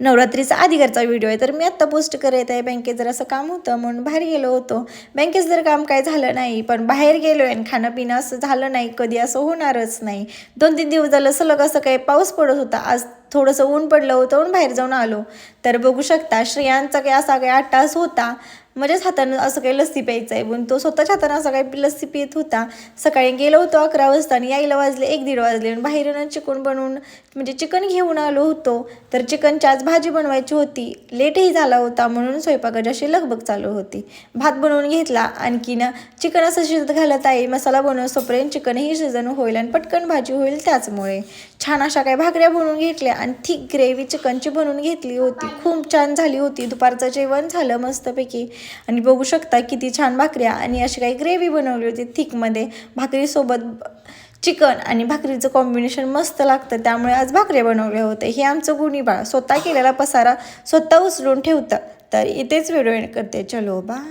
नवरात्रीचा आधीकडचा video आहे. तर मी आत्ता पोस्ट करत आहे. बँकेत जर असं काम होतं म्हणून बाहेर गेलो होतो. बँकेत जर काम काय झालं नाही, पण बाहेर गेलो आहे आणि खाणं पिणं असं झालं नाही, कधी असं होणारच नाही. 2-3 दिवस झालं सलग असं काही पाऊस पडत होता. आज थोडंसं ऊन पडलं होतं म्हणून बाहेर जाऊन आलो. तर बघू शकता श्रेयांचा काही असा काही 8 तास होता. माझ्याच हातानं असं काही लस्सी प्यायचं आहे, पण तो स्वतःच्या हातानं असं काही लस्सी पित होता. सकाळी गेलो होतो 11 वाजता आणि यायला वाजले 1-1:30 वाजले. आणि बाहेरून चिकन बनवून म्हणजे चिकन घेऊन आलो होतो. तर चिकनची आज भाजी बनवायची होती. लेटही झाला होता म्हणून स्वयंपाकाची अशी लगबग चालू होती. भात बनवून घेतला. आणखीन चिकन असं शिजत घालत आहे. मसाला बनवसोपर्यंत चिकनही शिजणं होईल आणि पटकन भाजी होईल. त्याचमुळे छान अशा काही भाकऱ्या बनवून घेतल्या आणि थिक ग्रेव्ही चिकनची बनवून घेतली होती. खूप छान झाली होती. दुपारचं जेवण झालं मस्तपैकी. आणि बघू शकता किती छान भाकऱ्या आणि अशी काही ग्रेव्ही बनवली होती थिकमध्ये. भाकरीसोबत चिकन आणि भाकरीचं कॉम्बिनेशन मस्त लागतं. त्यामुळे आज भाकऱ्या बनवल्या होत्या. हे आमचं गुणी बाळ स्वतः केलेला पसारा स्वतः उचलून ठेवतं. तर इथेच व्हिडिओ एंड करते. चलो बाय.